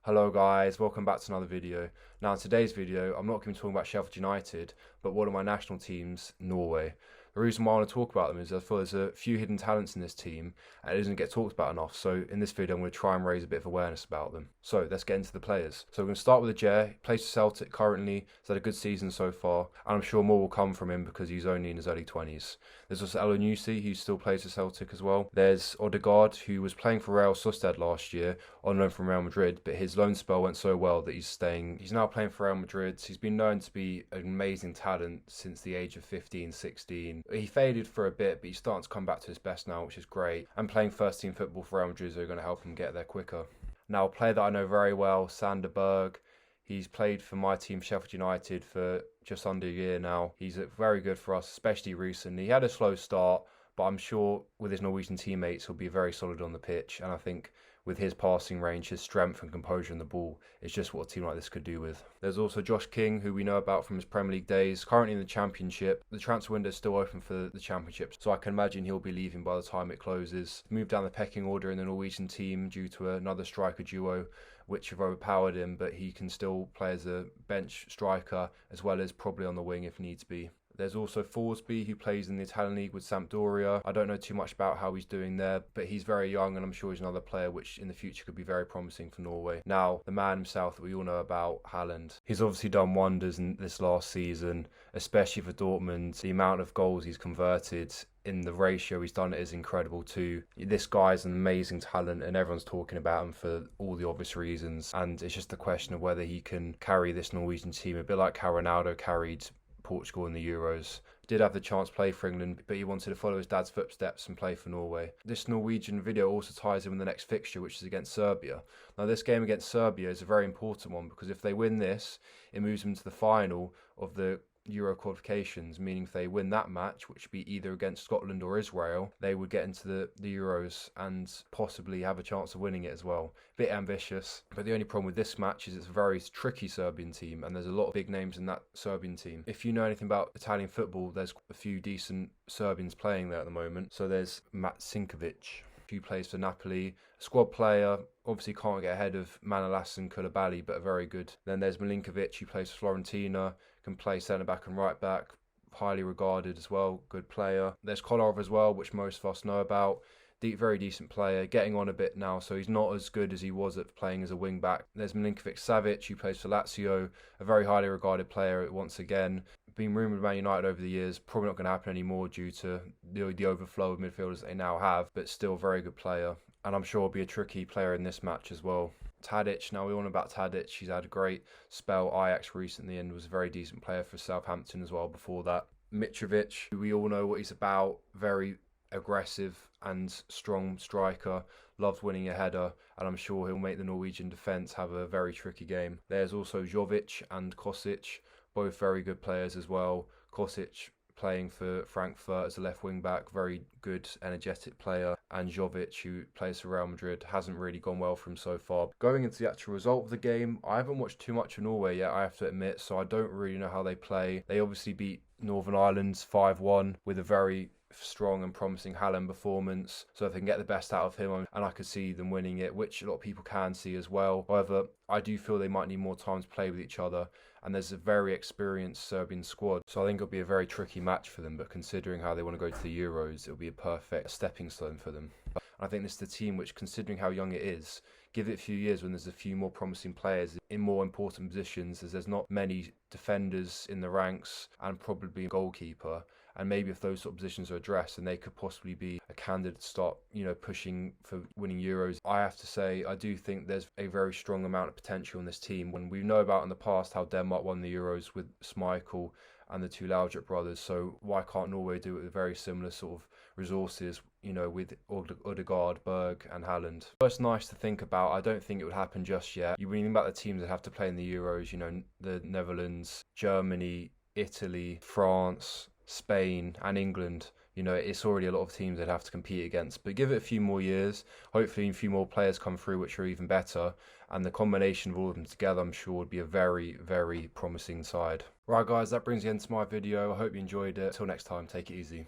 Hello guys, welcome back to another video. Now in today's video, I'm not going to be talking about Sheffield United, but one of my national teams, Norway. The reason why I want to talk about them is I feel there's a few hidden talents in this team and it doesn't get talked about enough. So in this video, I'm going to try and raise a bit of awareness about them. So let's get into the players. So we're going to start with Ajer. He plays for Celtic currently. He's had a good season so far, and I'm sure more will come from him because he's only in his early 20s. There's also Elyounoussi, who still plays for Celtic as well. There's Odegaard, who was playing for Real Sociedad last year on loan from Real Madrid, but his loan spell went so well that he's staying. He's now playing for Real Madrid. He's been known to be an amazing talent since the age of 15, 16. He faded for a bit, but he's starting to come back to his best now, which is great. And playing first team football for Real Madrid are going to help him get there quicker. Now, a player that I know very well, Sander Berg. He's played for my team, Sheffield United, for just under a year now. He's very good for us, especially recently. He had a slow start, but I'm sure with his Norwegian teammates, he'll be very solid on the pitch. And I think with his passing range, his strength and composure on the ball, it's just what a team like this could do with. There's also Josh King, who we know about from his Premier League days, currently in the Championship. The transfer window is still open for the Championship, so I can imagine he'll be leaving by the time it closes. Moved down the pecking order in the Norwegian team due to another striker duo, which have overpowered him, but he can still play as a bench striker as well as probably on the wing if needs be. There's also Forsby, who plays in the Italian League with Sampdoria. I don't know too much about how he's doing there, but he's very young and I'm sure he's another player which in the future could be very promising for Norway. Now, the man himself that we all know about, Haaland. He's obviously done wonders in this last season, especially for Dortmund. The amount of goals he's converted in the ratio he's done it is incredible too. This guy's an amazing talent and everyone's talking about him for all the obvious reasons. And it's just a question of whether he can carry this Norwegian team, a bit like how Ronaldo carried Portugal in the Euros. Did have the chance to play for England, but he wanted to follow his dad's footsteps and play for Norway. This Norwegian video also ties in with the next fixture, which is against Serbia. Now, this game against Serbia is a very important one because if they win this, it moves them to the final of the Euro qualifications, meaning if they win that match, which would be either against Scotland or Israel, they would get into the Euros and possibly have a chance of winning it as well. Bit ambitious, but the only problem with this match is it's a very tricky Serbian team and there's a lot of big names in that Serbian team. If you know anything about Italian football, there's a few decent Serbians playing there at the moment. So there's Mat Sinkovic, who plays for Napoli, a squad player, obviously can't get ahead of Manolas and Koulibaly, but very good. Then there's Milinkovic, who plays for Fiorentina, can play centre back and right back, highly regarded as well, good player. There's Kolarov as well, which most of us know about. Very decent player, getting on a bit now, so he's not as good as he was at playing as a wing back. There's Milinkovic Savic, who plays for Lazio, a very highly regarded player once again. Been rumoured Man United over the years, probably not going to happen anymore due to the overflow of midfielders they now have, but still very good player. And I'm sure will be a tricky player in this match as well. Tadic, now we all know about Tadic. He's had a great spell Ajax recently and was a very decent player for Southampton as well before that. Mitrovic, we all know what he's about, very aggressive and strong striker, loves winning a header, and I'm sure he'll make the Norwegian defence have a very tricky game. There's also Jovic and Kosic, both very good players as well. Kosic playing for Frankfurt as a left wing back, very good, energetic player. And Jovic, who plays for Real Madrid, hasn't really gone well for him so far. Going into the actual result of the game, I haven't watched too much of Norway yet, I have to admit, so I don't really know how they play. They obviously beat Northern Ireland 5-1 with a very strong and promising Haaland performance, so if they can get the best out of him, and I could see them winning it, which a lot of people can see as well. However, I do feel they might need more time to play with each other, and there's a very experienced Serbian squad, so I think it'll be a very tricky match for them, but considering how they want to go to the Euros, it'll be a perfect stepping stone for them. I think this is the team which, considering how young it is, give it a few years when there's a few more promising players in more important positions, as there's not many defenders in the ranks and probably a goalkeeper. And maybe if those sort of positions are addressed, then they could possibly be a candidate to start, pushing for winning Euros. I have to say, I do think there's a very strong amount of potential in this team. When we know about in the past how Denmark won the Euros with Schmeichel and the two Laudrup brothers, so why can't Norway do it with very similar sort of resources, with Odegaard, Berg and Haaland? It's nice to think about. I don't think it would happen just yet. You think about the teams that have to play in the Euros, the Netherlands, Germany, Italy, France, Spain and England. It's already a lot of teams that have to compete against, but give it a few more years, hopefully a few more players come through which are even better, and the combination of all of them together I'm sure would be a very, very promising side. Right guys, that brings the end to my video. I hope you enjoyed it. Till next time, take it easy.